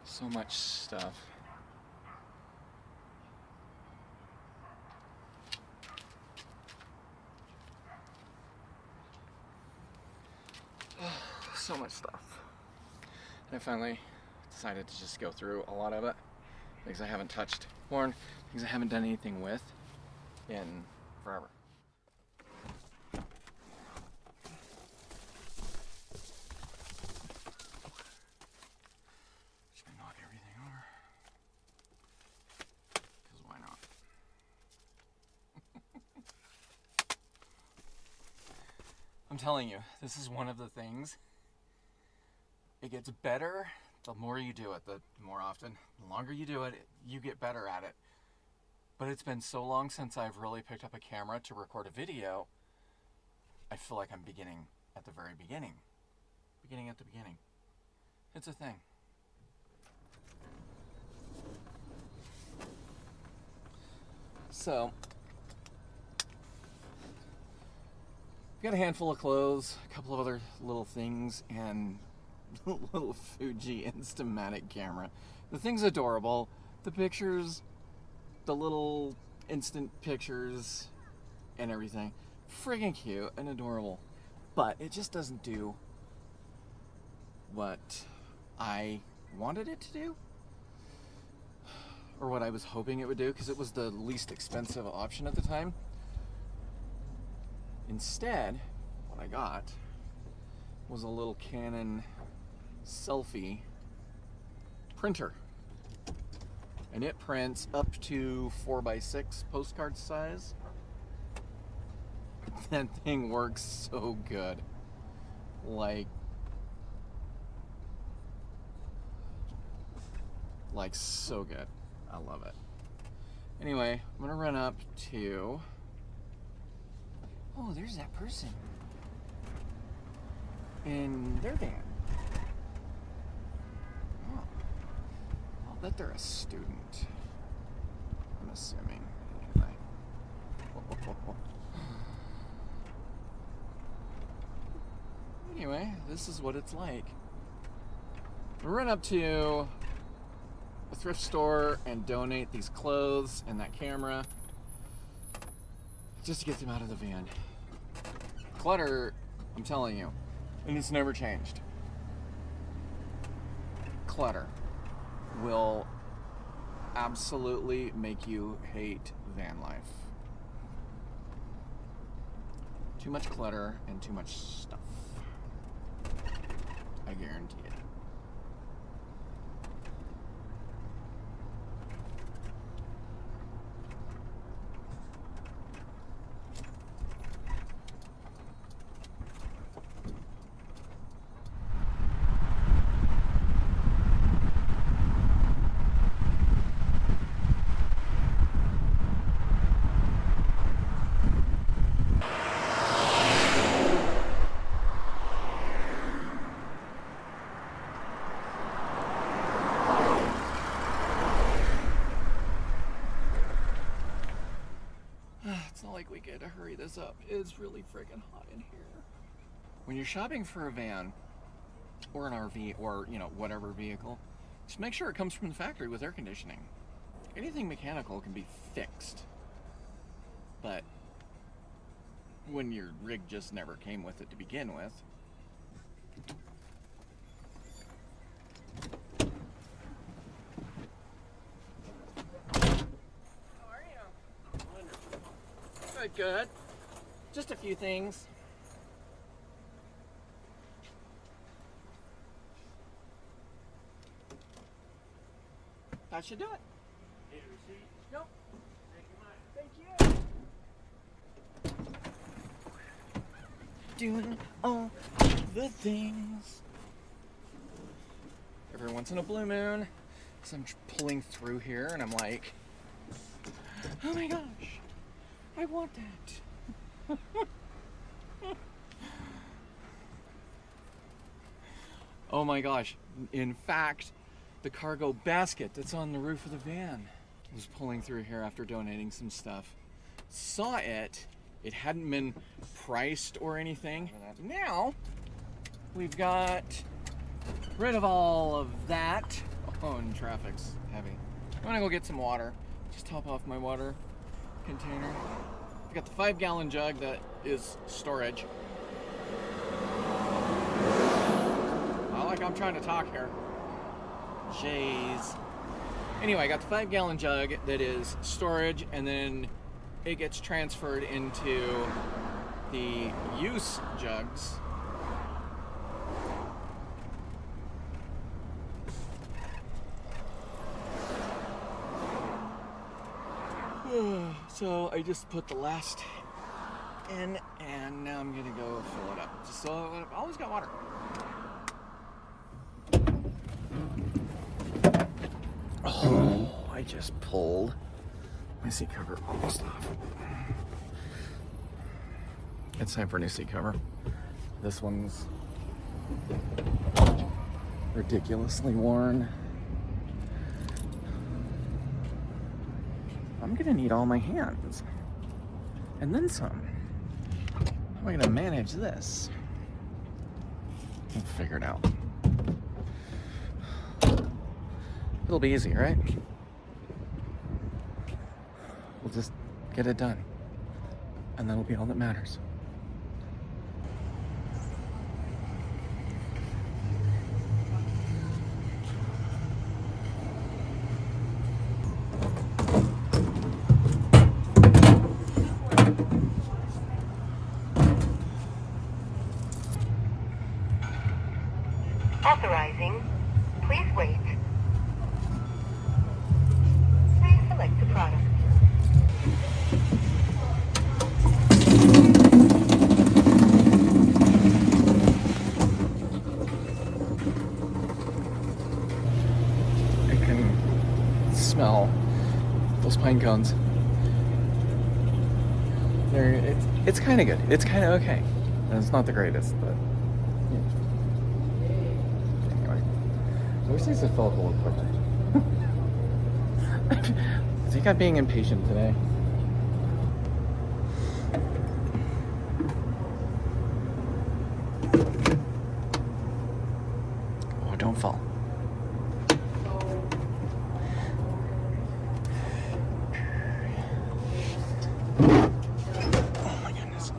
So much stuff. So much stuff. And I finally decided to just go through a lot of it. Things I haven't touched, worn, things I haven't done anything with in forever. Just gonna knock everything over. Because why not? I'm telling you, this is one of the things. It gets better the more you do it, the more often, the longer you do it, you get better at it. But it's been so long since I've really picked up a camera to record a video, I feel like I'm beginning at the very beginning. Beginning at the beginning. It's a thing. So, I've got a handful of clothes, a couple of other little things, and little Fuji Instamatic camera. The thing's adorable. The pictures, the little instant pictures and everything, friggin' cute and adorable. But it just doesn't do what I wanted it to do, or what I was hoping it would do, because it was the least expensive option at the time. Instead, what I got was a little Canon selfie printer, and it prints up to 4x6 postcard size. That thing works so good, like so good. I love it. Anyway, I'm gonna run up to, oh, there's that person in their van. I'll bet they're a student, I'm assuming. Anyway, this is what it's like. We run up to a thrift store and donate these clothes and that camera just to get them out of the van. Clutter, I'm telling you, and it's never changed. Clutter will absolutely make you hate van life. Too much clutter and too much stuff. I guarantee it. Like we get to hurry this up. It's really friggin' hot in here. When you're shopping for a van or an RV or, whatever vehicle, just make sure it comes from the factory with air conditioning. Anything mechanical can be fixed, but when your rig just never came with it to begin with, good. Just a few things. That should do it. Need a receipt? Nope. Thank you much. Thank doing all the things. Every once in a blue moon, so I'm pulling through here and I'm like, oh my gosh, I want that. Oh my gosh, in fact, the cargo basket that's on the roof of the van was pulling through here after donating some stuff. Saw it, it hadn't been priced or anything. Now, we've got rid of all of that. Oh, and traffic's heavy. I'm gonna go get some water. Just top off my water container. I've got the 5-gallon jug that is storage. Not like I'm trying to talk here. Jeez. Anyway, I got the 5-gallon jug that is storage, and then it gets transferred into the use jugs. So I just put the last in, and now I'm gonna go fill it up. Just so I've always got water. Oh, I just pulled my seat cover almost off. It's time for a new seat cover. This one's ridiculously worn. I'm gonna need all my hands. And then some. How am I gonna manage this? We'll figure it out. It'll be easy, right? We'll just get it done. And that'll be all that matters. Authorizing. Please wait. Please select the product. I can smell those pine cones. It's kind of good. It's kind of okay. And it's not the greatest, but yeah. Anyway, I wish these had felt a little quicker. I think I'm being impatient today. Oh, don't fall. Oh my goodness.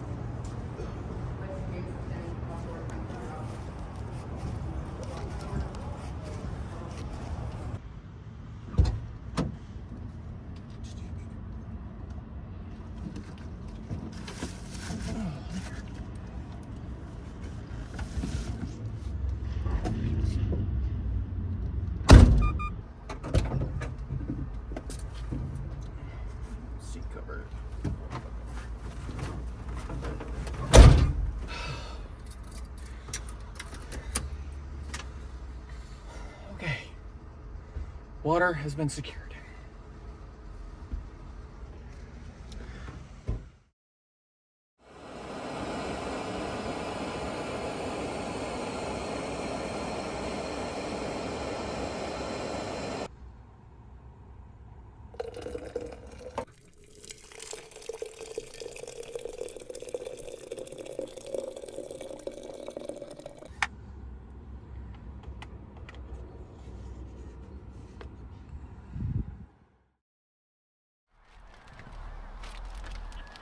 Seat cover. Okay. Water has been secured.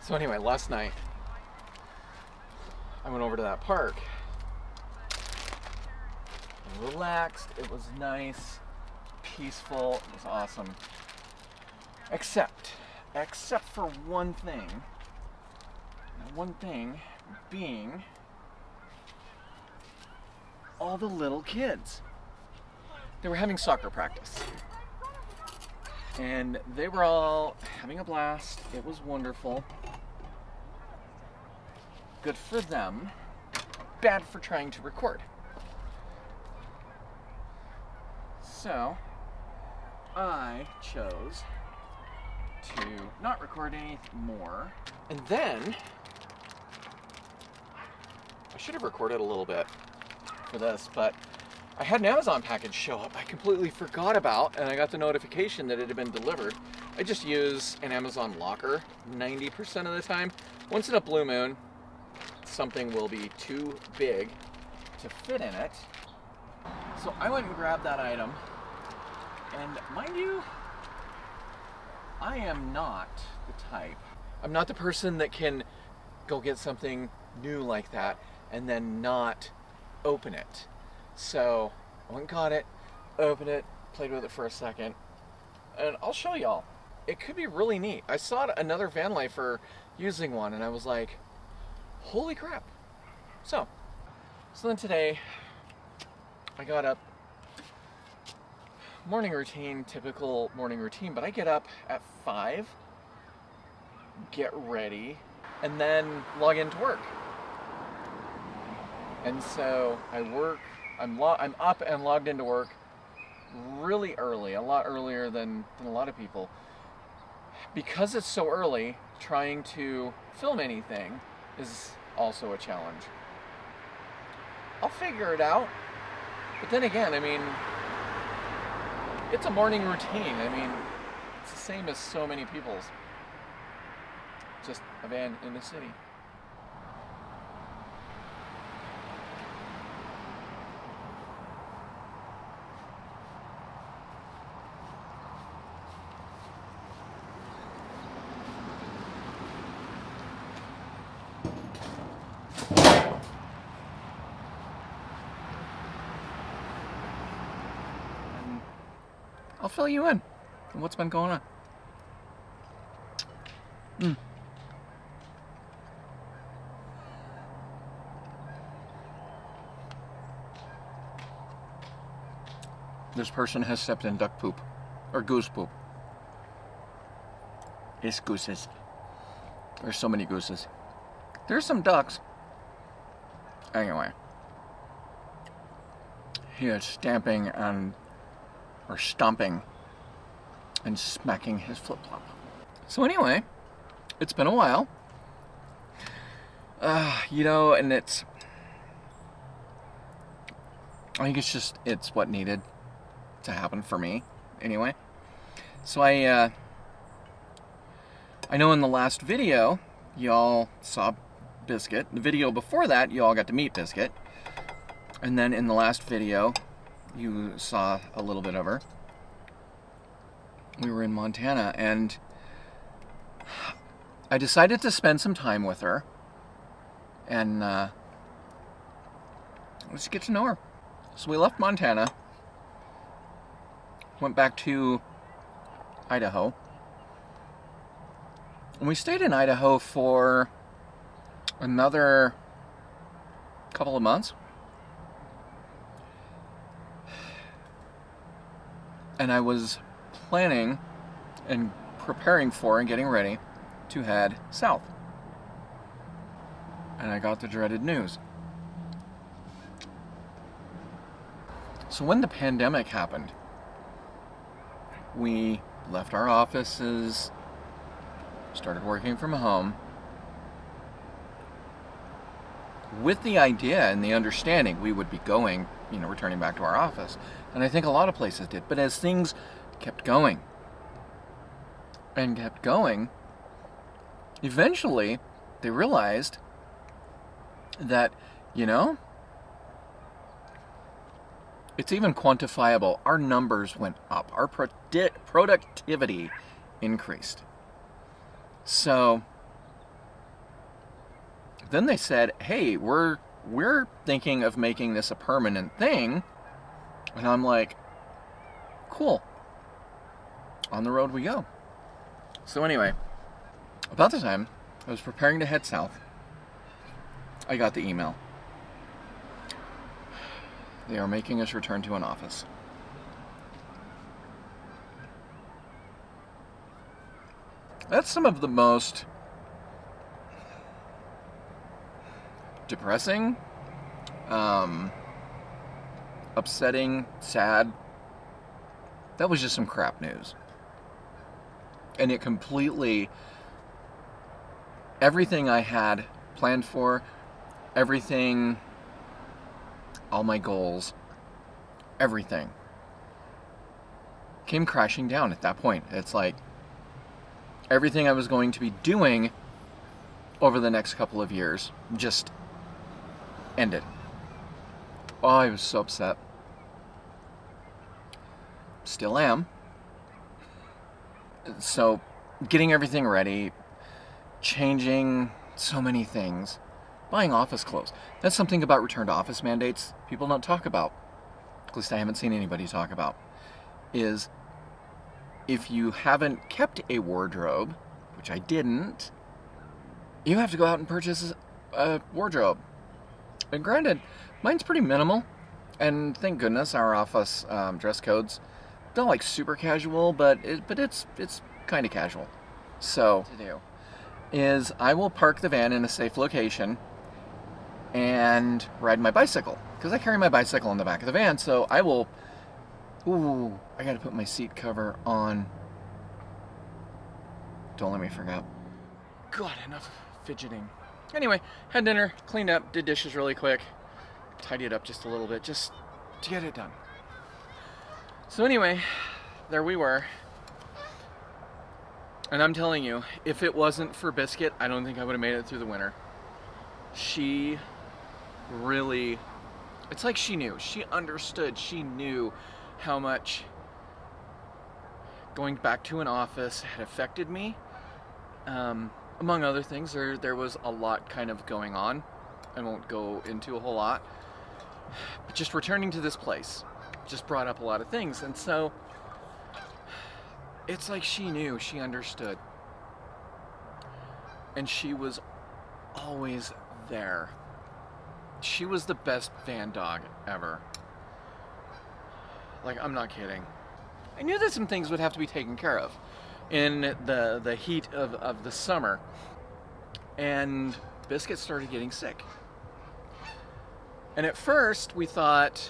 So anyway, last night I went over to that park. I relaxed, it was nice, peaceful, it was awesome. Except for one thing. And one thing being all the little kids. They were having soccer practice. And they were all having a blast. It was wonderful. Good for them. bad for trying to record. So I chose to not record any more. And then I should have recorded a little bit for this, but I had an Amazon package show up I completely forgot about, and I got the notification that it had been delivered. I just use an Amazon locker 90% of the time. Once in a blue moon, something will be too big to fit in it. So I went and grabbed that item, and mind you, I am not the type. I'm not the person that can go get something new like that and then not open it. So I went and got it, opened it, played with it for a second, and I'll show y'all. It could be really neat. I saw another Vanlifer using one, and I was like, holy crap. So then today, I got up, morning routine, typical morning routine, but I get up at 5, get ready, and then log into work. And so I work, I'm up and logged into work really early, a lot earlier than a lot of people. Because it's so early, trying to film anything is also a challenge. I'll figure it out, but then again, I mean, it's a morning routine. I mean, it's the same as so many people's. Just a van in the city. I'll fill you in on what's been going on. This person has stepped in duck poop, or goose poop. It's gooses. There's so many gooses. There's some ducks. Anyway. He is stamping and, or stomping and smacking his flip-flop. So anyway, it's been a while. You know, and I think it's what needed to happen for me, anyway. So I know in the last video, y'all saw Biscuit. The video before that, y'all got to meet Biscuit. And then in the last video, you saw a little bit of her. We were in Montana, and I decided to spend some time with her and let's get to know her. So we left Montana, went back to Idaho, and we stayed in Idaho for another couple of months. And I was planning and preparing for and getting ready to head south. And I got the dreaded news. So when the pandemic happened, we left our offices, started working from home, with the idea and the understanding we would be going, returning back to our office. And I think a lot of places did. But as things kept going and kept going, eventually they realized that, it's even quantifiable. Our numbers went up. Our productivity increased. So then they said, hey, we're thinking of making this a permanent thing. And I'm like, cool. On the road we go. So anyway, about the time I was preparing to head south, I got the email. They are making us return to an office. That's some of the most depressing upsetting, sad. That was just some crap news. And it completely, everything I had planned for, everything, all my goals, everything came crashing down at that point. It's like everything I was going to be doing over the next couple of years just ended. Oh, I was so upset. Still am. So, getting everything ready, changing so many things, buying office clothes. That's something about return to office mandates people don't talk about. At least I haven't seen anybody talk about. Is if you haven't kept a wardrobe, which I didn't, you have to go out and purchase a wardrobe. And granted, mine's pretty minimal, and thank goodness our office dress codes not like super casual, but it's kind of casual. So to do is I will park the van in a safe location and ride my bicycle, because I carry my bicycle in the back of the van. So I will. Ooh, I gotta put my seat cover on. Don't let me forget. God, enough fidgeting. Anyway, had dinner, cleaned up, did dishes really quick, tidied it up just a little bit, just to get it done. So anyway, there we were. And I'm telling you, if it wasn't for Biscuit, I don't think I would have made it through the winter. She really, it's like she knew, she understood, she knew how much going back to an office had affected me. Among other things, there was a lot kind of going on. I won't go into a whole lot. But just returning to this place just brought up a lot of things. And so it's like she knew, she understood. And she was always there. She was the best van dog ever. Like, I'm not kidding. I knew that some things would have to be taken care of in the heat of the summer. And Biscuit started getting sick. And at first we thought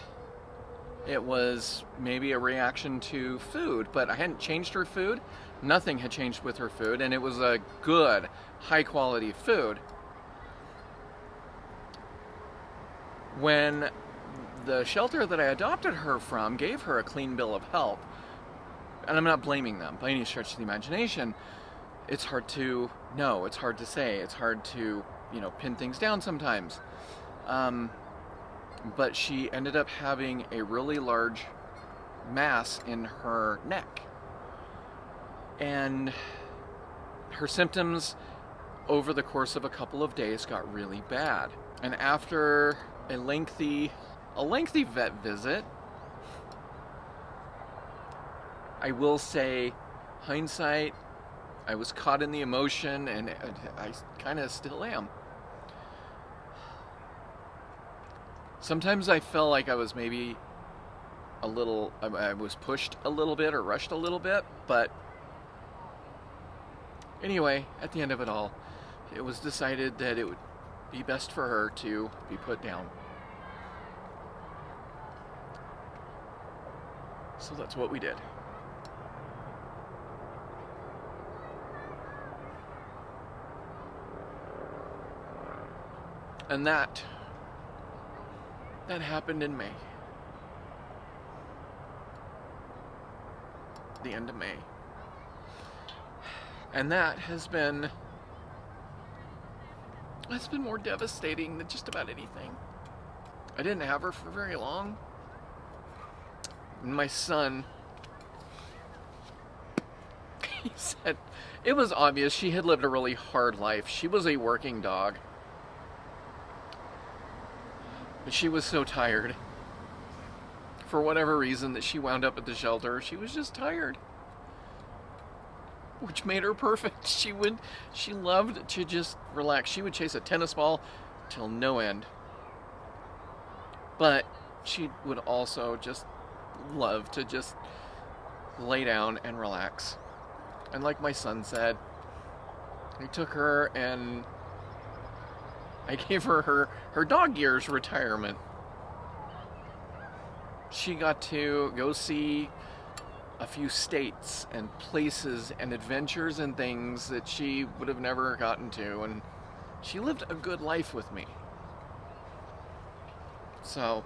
it was maybe a reaction to food, but I hadn't changed her food. Nothing had changed with her food, and it was a good, high quality food. When the shelter that I adopted her from gave her a clean bill of health, and I'm not blaming them by any stretch of the imagination, it's hard to know, it's hard to say, it's hard to, pin things down sometimes. But she ended up having a really large mass in her neck. And her symptoms over the course of a couple of days got really bad. And after a lengthy vet visit, I will say, hindsight, I was caught in the emotion, and I kind of still am. Sometimes I felt like I was maybe I was pushed a little bit or rushed a little bit, but anyway, at the end of it all, it was decided that it would be best for her to be put down. So that's what we did. And that happened in May. The end of May. And that's been more devastating than just about anything. I didn't have her for very long. And my son, he said, it was obvious she had lived a really hard life. She was a working dog. But she was so tired. For whatever reason that she wound up at the shelter, she was just tired. Which made her perfect. She loved to just relax. She would chase a tennis ball till no end. But she would also just love to just lay down and relax. And like my son said, I took her and I gave her her dog years retirement. she got to go see a few states and places and adventures and things that she would have never gotten to, and she lived a good life with me. So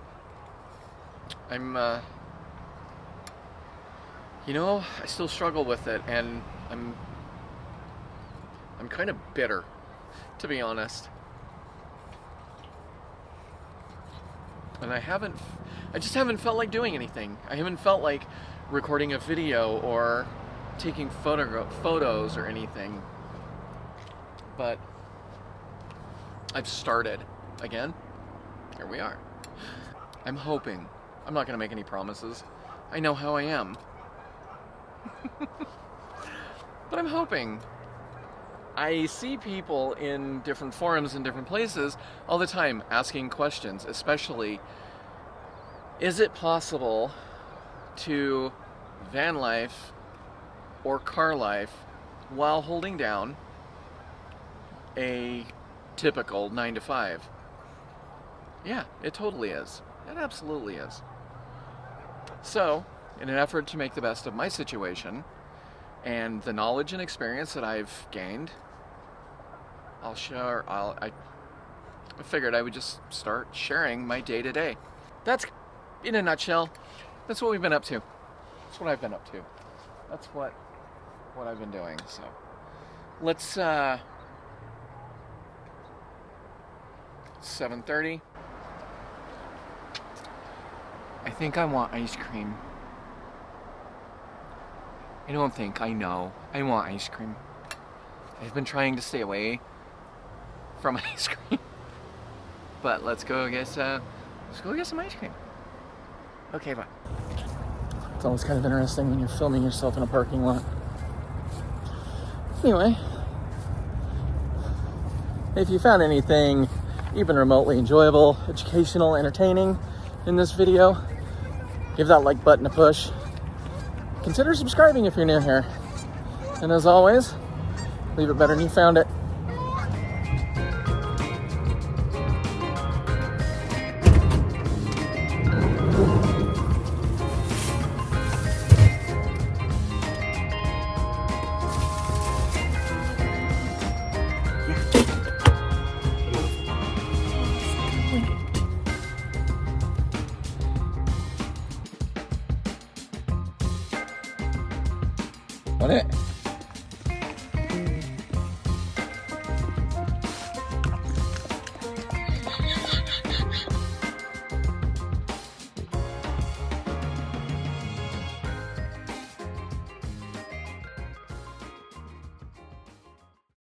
I'm you know, I still struggle with it, and I'm kind of bitter, to be honest. And I just haven't felt like doing anything. I haven't felt like recording a video or taking photos or anything. But I've started again. Here we are. I'm hoping. I'm not going to make any promises. I know how I am. But I'm hoping. I see people in different forums and different places all the time asking questions, especially, is it possible to van life or car life while holding down a typical 9 to 5? Yeah, it totally is. It absolutely is. So, in an effort to make the best of my situation and the knowledge and experience that I've gained, I figured I would just start sharing my day-to-day. That's, in a nutshell, that's what we've been up to. That's what I've been up to. That's what I've been doing. So let's 7:30. I think I want ice cream. I don't think, I know. I want ice cream. I've been trying to stay away from ice cream. But let's go get some ice cream. Okay, bye. It's always kind of interesting when you're filming yourself in a parking lot. Anyway, if you found anything even remotely enjoyable, educational, entertaining in this video, give that like button a push. Consider subscribing if you're new here. And as always, leave it better than you found it.